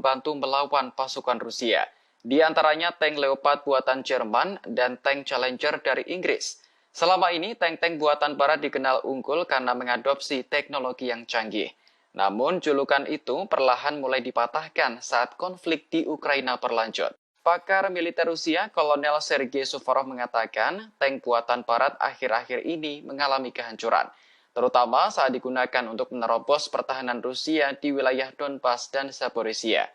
membantu melawan pasukan Rusia. Di antaranya tank Leopard buatan Jerman dan tank Challenger dari Inggris. Selama ini, tank-tank buatan Barat dikenal unggul karena mengadopsi teknologi yang canggih. Namun, julukan itu perlahan mulai dipatahkan saat konflik di Ukraina berlanjut. Pakar militer Rusia, Kolonel Sergei Suvorov mengatakan, tank buatan Barat akhir-akhir ini mengalami kehancuran, terutama saat digunakan untuk menerobos pertahanan Rusia di wilayah Donbas dan Zaporizhia.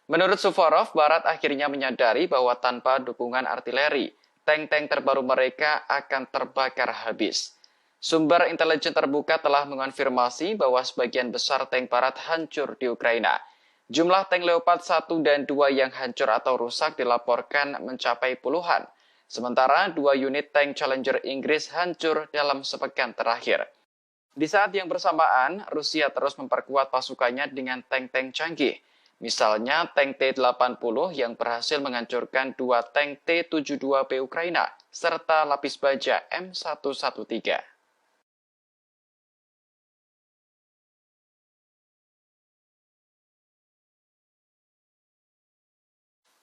Menurut Suvorov, Barat akhirnya menyadari bahwa tanpa dukungan artileri, tank-tank terbaru mereka akan terbakar habis. Sumber intelijen terbuka telah mengonfirmasi bahwa sebagian besar tank Barat hancur di Ukraina. Jumlah tank Leopard 1 dan 2 yang hancur atau rusak dilaporkan mencapai puluhan. Sementara 2 unit tank Challenger Inggris hancur dalam sepekan terakhir. Di saat yang bersamaan, Rusia terus memperkuat pasukannya dengan tank-tank canggih. Misalnya tank T-80 yang berhasil menghancurkan 2 tank T-72B Ukraina, serta lapis baja M113.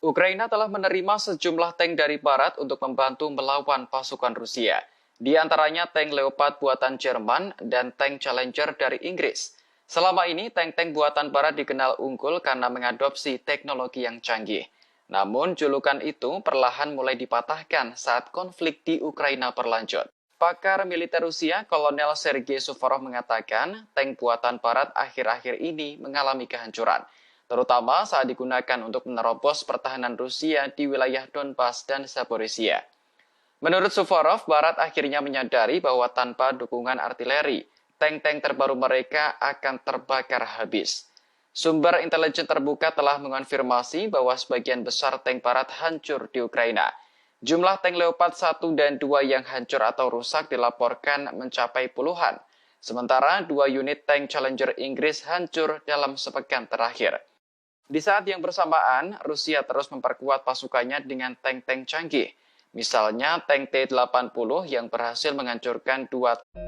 Ukraina telah menerima sejumlah tank dari Barat untuk membantu melawan pasukan Rusia. Di antaranya tank Leopard buatan Jerman dan tank Challenger dari Inggris. Selama ini, tank-tank buatan Barat dikenal unggul karena mengadopsi teknologi yang canggih. Namun, julukan itu perlahan mulai dipatahkan saat konflik di Ukraina berlanjut. Pakar militer Rusia, Kolonel Sergei Suvorov mengatakan, tank buatan Barat akhir-akhir ini mengalami kehancuran, terutama saat digunakan untuk menerobos pertahanan Rusia di wilayah Donbas dan Zaporizhia. Menurut Suvorov, Barat akhirnya menyadari bahwa tanpa dukungan artileri, tank-tank terbaru mereka akan terbakar habis. Sumber intelijen terbuka telah mengonfirmasi bahwa sebagian besar tank Barat hancur di Ukraina. Jumlah tank Leopard 1 dan 2 yang hancur atau rusak dilaporkan mencapai puluhan. Sementara 2 unit tank Challenger Inggris hancur dalam sepekan terakhir. Di saat yang bersamaan, Rusia terus memperkuat pasukannya dengan tank-tank canggih. Misalnya tank T-80 yang berhasil menghancurkan 2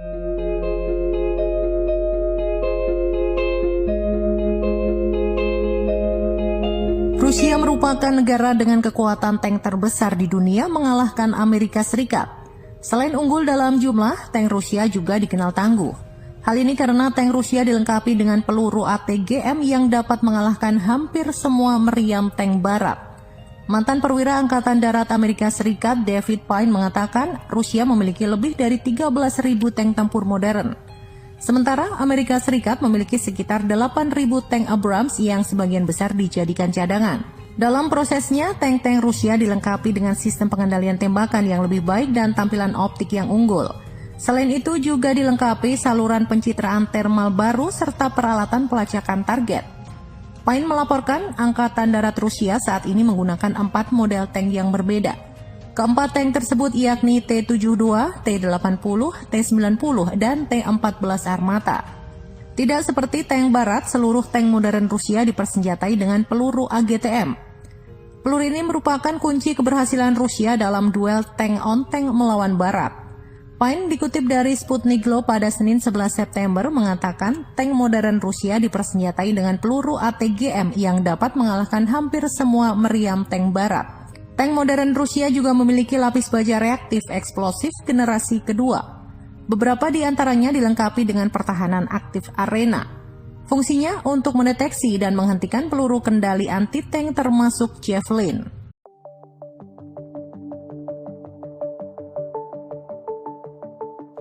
Rusia merupakan negara dengan kekuatan tank terbesar di dunia mengalahkan Amerika Serikat. Selain unggul dalam jumlah, tank Rusia juga dikenal tangguh. Hal ini karena tank Rusia dilengkapi dengan peluru ATGM yang dapat mengalahkan hampir semua meriam tank Barat. Mantan perwira Angkatan Darat Amerika Serikat David Payne mengatakan Rusia memiliki lebih dari 13.000 tank tempur modern. Sementara Amerika Serikat memiliki sekitar 8.000 tank Abrams yang sebagian besar dijadikan cadangan. Dalam prosesnya, tank-tank Rusia dilengkapi dengan sistem pengendalian tembakan yang lebih baik dan tampilan optik yang unggul. Selain itu juga dilengkapi saluran pencitraan thermal baru serta peralatan pelacakan target. Payne melaporkan Angkatan Darat Rusia saat ini menggunakan 4 model tank yang berbeda. Keempat tank tersebut yakni T-72, T-80, T-90, dan T-14 Armata. Tidak seperti tank Barat, seluruh tank modern Rusia dipersenjatai dengan peluru AGTM. Peluru ini merupakan kunci keberhasilan Rusia dalam duel tank-on-tank melawan Barat. Payne dikutip dari Sputnik Globe pada Senin 11 September mengatakan tank modern Rusia dipersenjatai dengan peluru ATGM yang dapat mengalahkan hampir semua meriam tank Barat. Tank modern Rusia juga memiliki lapis baja reaktif eksplosif generasi kedua. Beberapa di antaranya dilengkapi dengan pertahanan aktif arena. Fungsinya untuk mendeteksi dan menghentikan peluru kendali anti-tank termasuk Javelin.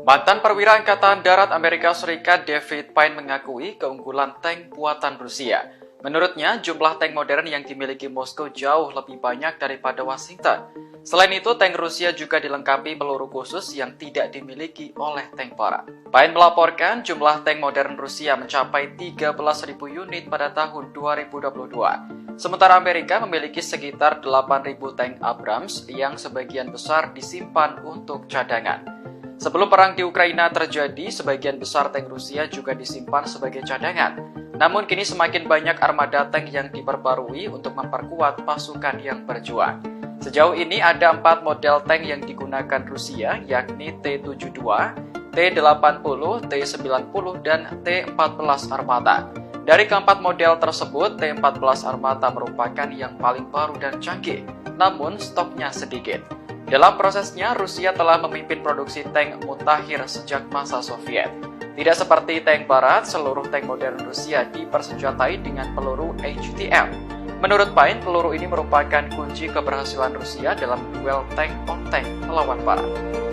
Mantan perwira Angkatan Darat Amerika Serikat David Payne mengakui keunggulan tank buatan Rusia. Menurutnya, jumlah tank modern yang dimiliki Moskow jauh lebih banyak daripada Washington. Selain itu, tank Rusia juga dilengkapi peluru khusus yang tidak dimiliki oleh tank Barat. Payne melaporkan jumlah tank modern Rusia mencapai 13.000 unit pada tahun 2022. Sementara Amerika memiliki sekitar 8.000 tank Abrams yang sebagian besar disimpan untuk cadangan. Sebelum perang di Ukraina terjadi, sebagian besar tank Rusia juga disimpan sebagai cadangan. Namun kini semakin banyak armada tank yang diperbarui untuk memperkuat pasukan yang berjuang. Sejauh ini ada 4 model tank yang digunakan Rusia, yakni T-72, T-80, T-90, dan T-14 Armata. Dari keempat model tersebut, T-14 Armata merupakan yang paling baru dan canggih, namun stoknya sedikit. Dalam prosesnya, Rusia telah memimpin produksi tank mutakhir sejak masa Soviet. Tidak seperti tank Barat, seluruh tank modern Rusia dipersenjatai dengan peluru HTM. Menurut Payne, peluru ini merupakan kunci keberhasilan Rusia dalam duel tank on tank melawan Barat.